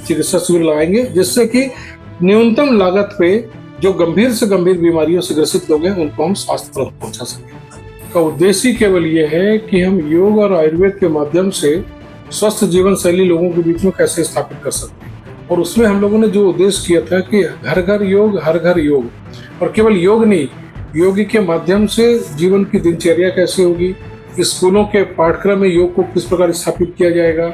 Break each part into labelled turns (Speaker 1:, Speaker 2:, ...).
Speaker 1: चिकित्सा शिविर लगाएंगे, जिससे कि न्यूनतम लागत पे जो गंभीर से गंभीर बीमारियों से ग्रसित लोग हैं उनको हम स्वास्थ्य तक पहुंचा सकें। का उद्देश्य केवल ये है कि हम योग और आयुर्वेद के माध्यम से स्वस्थ जीवन शैली लोगों के बीच में कैसे स्थापित कर सकते हैं। और उसमें हम लोगों ने जो उद्देश्य किया था कि घर घर योग, हर घर योग, और केवल योग नहीं, योग के माध्यम से जीवन की दिनचर्या कैसे होगी, स्कूलों के पाठ्यक्रम में योग को किस प्रकार स्थापित किया जाएगा।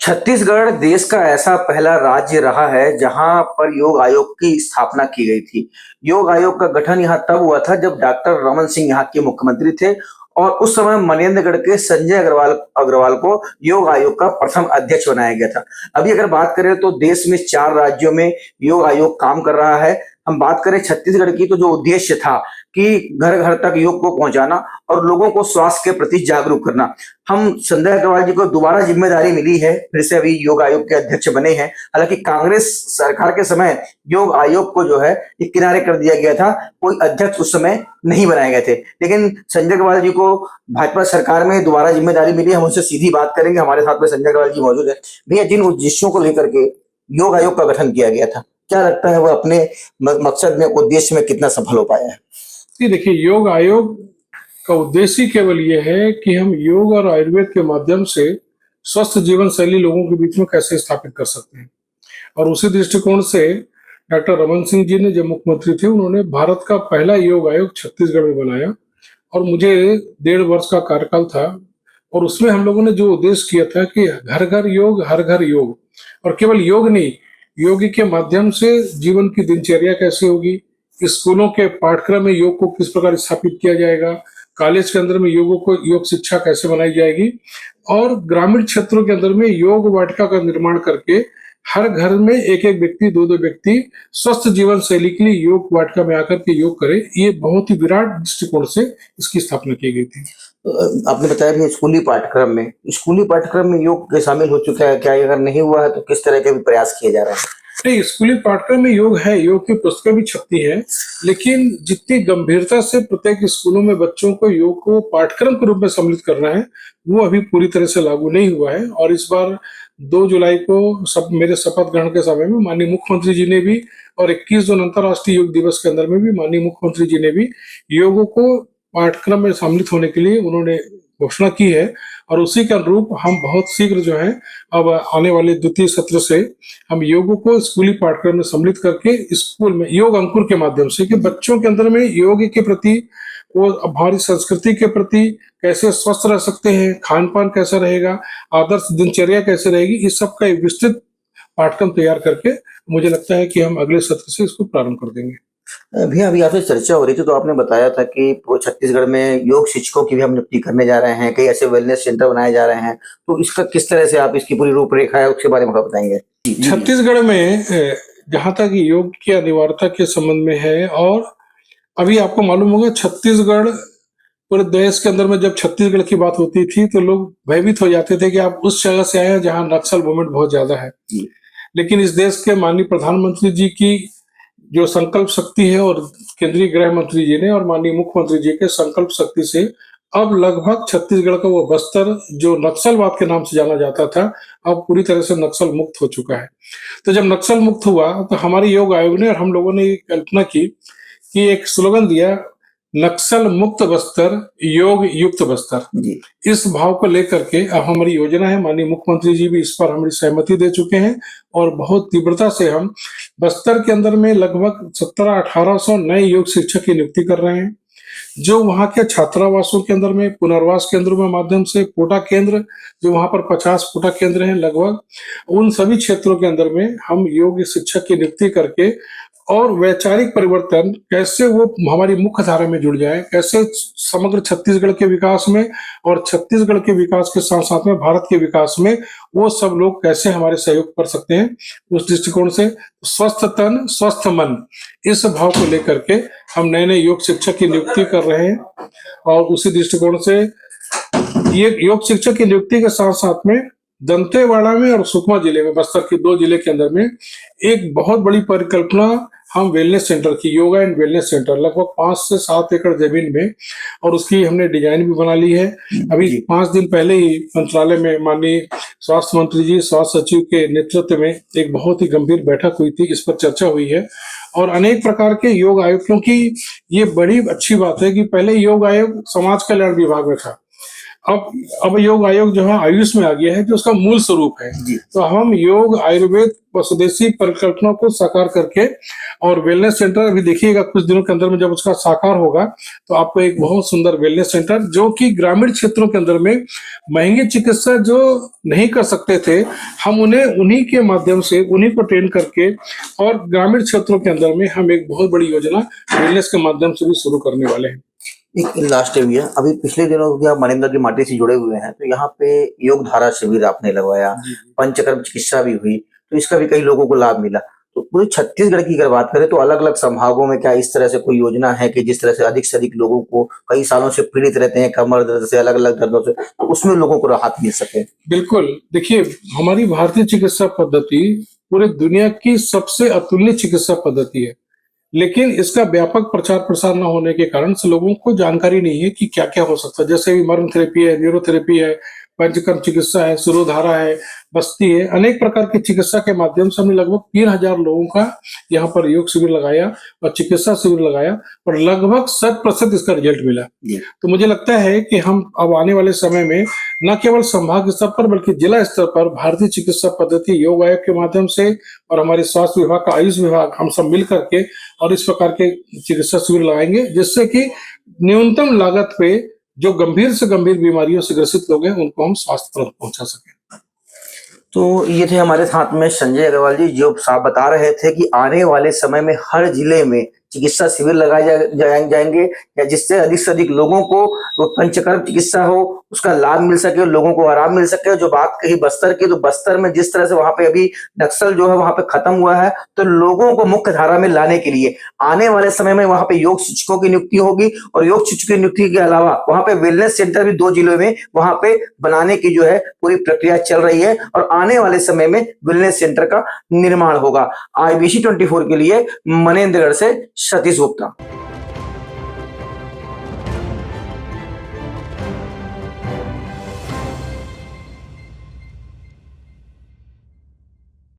Speaker 2: छत्तीसगढ़ देश का ऐसा पहला राज्य रहा है जहां पर योग आयोग की स्थापना की गई थी। योग आयोग का गठन यहां तब हुआ था जब डॉक्टर रमन सिंह यहां के मुख्यमंत्री थे और उस समय मनेन्द्रगढ़ के संजय अग्रवाल को योग आयोग का प्रथम अध्यक्ष बनाया गया था। अभी अगर बात करें तो देश में 4 राज्यों में योग आयोग काम कर रहा है। हम बात करें छत्तीसगढ़ की तो जो उद्देश्य था कि घर घर तक योग को पहुंचाना और लोगों को स्वास्थ्य के प्रति जागरूक करना। हम संजय अग्रवाल जी को दोबारा जिम्मेदारी मिली है, फिर से अभी योग आयोग के अध्यक्ष बने हैं। हालांकि कांग्रेस सरकार के समय योग आयोग को जो है एक किनारे कर दिया गया था, कोई अध्यक्ष उस समय नहीं बनाए गए थे। लेकिन संजय अग्रवाल जी को भाजपा सरकार में दोबारा जिम्मेदारी मिली। हम उनसे सीधी बात करेंगे। हमारे साथ में संजय अग्रवाल जी मौजूद है। भैया, जिन उद्देश्यों को लेकर के योग आयोग का गठन किया गया था, क्या लगता है वो अपने मकसद में, उद्देश्य में कितना सफल हो पाया है?
Speaker 1: देखिए, योग आयोग का उद्देश्य केवल ये है कि हम योग और आयुर्वेद के माध्यम से स्वस्थ जीवन शैली लोगों के बीच में कैसे स्थापित कर सकते हैं। और उसी दृष्टिकोण से डॉक्टर रमन सिंह जी ने जब मुख्यमंत्री थे, उन्होंने भारत का पहला योग आयोग छत्तीसगढ़ में बनाया और मुझे 1.5 वर्ष का कार्यकाल था। और उसमें हम लोगों ने जो उद्देश्य किया था कि घर घर योग, हर घर योग, और केवल योग नहीं, योग के माध्यम से जीवन की दिनचर्या कैसे होगी, स्कूलों के पाठ्यक्रम में योग को किस प्रकार स्थापित किया जाएगा, कॉलेज के अंदर में योग शिक्षा कैसे बनाई जाएगी, और ग्रामीण क्षेत्रों के अंदर में योग वाटिका का निर्माण करके हर घर में एक व्यक्ति, 2 व्यक्ति स्वस्थ जीवन शैली के लिए योग वाटिका में आकर के योग करे। ये बहुत ही विराट दृष्टिकोण से इसकी स्थापना की गई थी।
Speaker 2: आपने बताया कि स्कूली पाठ्यक्रम में योग शामिल हो चुका है क्या? अगर नहीं हुआ है तो किस तरह के भी प्रयास किए जा रहे हैं?
Speaker 1: नहीं, स्कूली पाठ्यक्रम में योग है, योग की पुस्तकें भी छपती है, लेकिन जितनी गंभीरता से प्रत्येक स्कूलों में बच्चों को योग को पाठ्यक्रम के रूप में सम्मिलित करना है, वो अभी पूरी तरह से लागू नहीं हुआ है। और इस बार 2 जुलाई को मेरे शपथ ग्रहण के समय में माननीय मुख्यमंत्री जी ने भी, और 21 जून अंतर्राष्ट्रीय योग दिवस के अंदर में भी माननीय मुख्यमंत्री जी ने भी योग को पाठ्यक्रम में सम्मिलित होने के लिए उन्होंने घोषणा की है। और उसी के अनुरूप हम बहुत शीघ्र जो है अब आने वाले 2य सत्र से हम योग को स्कूली पाठ्यक्रम में सम्मिलित करके स्कूल में योग अंकुर के माध्यम से कि बच्चों के अंदर में योग के प्रति, वो हमारी संस्कृति के प्रति कैसे स्वस्थ रह सकते हैं, खान पान कैसा रहेगा, आदर्श दिनचर्या कैसे रहेगी, इस सब का एक विस्तृत पाठ्यक्रम तैयार करके मुझे लगता है कि हम अगले सत्र से इसको प्रारंभ कर देंगे।
Speaker 2: भैया, अभी आपसे चर्चा हो रही थी तो आपने बताया था कि छत्तीसगढ़ में योग शिक्षकों की भी हम नियुक्ति करने जा रहे हैं, कई ऐसे वेलनेस सेंटर बनाए जा रहे हैं, तो इसका किस तरह से आप इसकी पूरी रूपरेखा है उसके बारे में बताएंगे?
Speaker 1: छत्तीसगढ़ में जहां तक योग की अनिवार्यता के संबंध में है, और अभी आपको मालूम होगा छत्तीसगढ़, पूरे देश के अंदर में जब छत्तीसगढ़ की बात होती थी तो लोग भयभीत हो जाते थे कि आप उस जगह से आए हैं जहां नक्सल मूवमेंट बहुत ज्यादा है। लेकिन इस देश के माननीय प्रधानमंत्री जी की जो संकल्प शक्ति है, और केंद्रीय गृह मंत्री जी ने और माननीय मुख्यमंत्री जी के संकल्प शक्ति से अब लगभग छत्तीसगढ़ का वो बस्तर जो नक्सलवाद के नाम से जाना जाता था, अब पूरी तरह से नक्सल मुक्त हो चुका है। तो जब नक्सल मुक्त हुआ तो हमारे योग आयोग ने और हम लोगों ने कल्पना की कि एक स्लोगन दिया, नक्सल मुक्त बस्तर, योग युक्त बस्तर। इस भाव को लेकर के अब हमारी योजना है। माननीय मुख्यमंत्री जी भी इस पर हमारी सहमति दे चुके हैं और बहुत तीव्रता से हम बस्तर के अंदर में लगभग 1700-1800 नए योग शिक्षक की नियुक्ति कर रहे हैं, जो वहाँ के छात्रावासों के अंदर में, पुनर्वास केंद्रों में माध्यम से, पोटा केंद्र जो वहाँ पर 50 पोटा केंद्र हैं लगभग, उन सभी क्षेत्रों के अंदर में हम योग शिक्षक की नियुक्ति करके और वैचारिक परिवर्तन कैसे वो हमारी मुख्य धारा में जुड़ जाए, कैसे समग्र छत्तीसगढ़ के विकास में और छत्तीसगढ़ के विकास के साथ साथ में भारत के विकास में वो सब लोग कैसे हमारे सहयोग कर सकते हैं, उस दृष्टिकोण से स्वस्थ तन स्वस्थ मन, इस भाव को लेकर के हम नए नए योग शिक्षक की नियुक्ति कर रहे हैं। और उसी दृष्टिकोण से ये योग शिक्षक की नियुक्ति के साथ साथ में दंतेवाड़ा में और सुकमा जिले में, बस्तर के 2 जिले के अंदर में एक बहुत बड़ी परिकल्पना हम वेलनेस सेंटर की, योगा एंड वेलनेस सेंटर, लगभग 5 से 7 एकड़ जमीन में, और उसकी हमने डिजाइन भी बना ली है। अभी 5 दिन पहले ही मंत्रालय में माननीय स्वास्थ्य मंत्री जी, स्वास्थ्य सचिव के नेतृत्व में एक बहुत ही गंभीर बैठक हुई थी, इस पर चर्चा हुई है। और अनेक प्रकार के योग आयोग, क्योंकि ये बड़ी अच्छी बात है कि पहले योग आयोग समाज कल्याण विभाग में था, अब योग आयोग जो है आयुष में आ गया है, जो उसका मूल स्वरूप है। तो हम योग, आयुर्वेद व स्वदेशी परिकल्पना को साकार करके, और वेलनेस सेंटर अभी देखिएगा कुछ दिनों के अंदर में जब उसका साकार होगा तो आपको एक बहुत सुंदर वेलनेस सेंटर, जो कि ग्रामीण क्षेत्रों के अंदर में महंगी चिकित्सा जो नहीं कर सकते थे, हम उन्हें उन्हीं के माध्यम से उन्हीं को ट्रेन करके, और ग्रामीण क्षेत्रों के अंदर में हम एक बहुत बड़ी योजना वेलनेस के माध्यम से भी शुरू करने वाले हैं।
Speaker 2: एक लास्ट है भैया, अभी पिछले दिनों भी आप मनेंद्र की माटी से जुड़े हुए हैं, तो यहाँ पे योग धारा शिविर आपने लगवाया, पंचकर्म चिकित्सा भी हुई, तो इसका भी कई लोगों को लाभ मिला। तो पूरे छत्तीसगढ़ की अगर बात करें तो अलग अलग संभागों में क्या इस तरह से कोई योजना है कि जिस तरह से अधिक लोगों को कई सालों से पीड़ित रहते हैं कमर दर्द से, अलग अलग दर्दों से, तो उसमें लोगों को राहत मिल सके?
Speaker 1: बिल्कुल, देखिए हमारी भारतीय चिकित्सा पद्धति पूरे दुनिया की सबसे अतुल्य चिकित्सा पद्धति है, लेकिन इसका व्यापक प्रचार प्रसार न होने के कारण से लोगों को जानकारी नहीं है कि क्या क्या हो सकता है। जैसे भी मर्म थेरेपी है, न्यूरोथेरेपी है, पंचकर्म चिकित्सा है, शिरोधारा है, बस्ती है, अनेक प्रकार की चिकित्सा के माध्यम से हमने लगभग 3000 लोगों का यहाँ पर योग शिविर लगाया और चिकित्सा शिविर लगाया, और लगभग 100% इसका रिजल्ट मिला। तो मुझे लगता है कि हम अब आने वाले समय में न केवल संभाग स्तर पर बल्कि जिला स्तर पर भारतीय चिकित्सा पद्धति योग आयोग के माध्यम से और हमारे स्वास्थ्य विभाग का आयुष विभाग, हम सब मिल करके और इस प्रकार के चिकित्सा शिविर लगाएंगे, जिससे कि न्यूनतम लागत पे जो गंभीर से गंभीर बीमारियों से ग्रसित लोग हैं उनको हम स्वास्थ्य पर पहुंचा सकें।
Speaker 2: तो ये थे हमारे साथ में संजय अग्रवाल जी, जो साफ बता रहे थे कि आने वाले समय में हर जिले में चिकित्सा शिविर लगाए जाएंगे, या जिससे अधिक से अधिक लोगों को वो पंचकर्म चिकित्सा हो उसका लाभ मिल सके, लोगों को आराम मिल सके। जो बात कही बस्तर की, तो बस्तर में जिस तरह से वहां पे अभी नक्सल जो है वहां पे खत्म हुआ है, तो लोगों को मुख्य धारा में लाने के लिए आने वाले समय में वहां पे योग शिक्षकों की नियुक्ति होगी, और योग शिक्षकों की नियुक्ति के अलावा वहां पे वेलनेस सेंटर भी 2 जिलों में वहां पे बनाने की जो है पूरी प्रक्रिया चल रही है, और आने वाले समय में वेलनेस सेंटर का निर्माण होगा। IBC 24 के लिए मनेंद्रगढ़ से सतीश गुप्ता।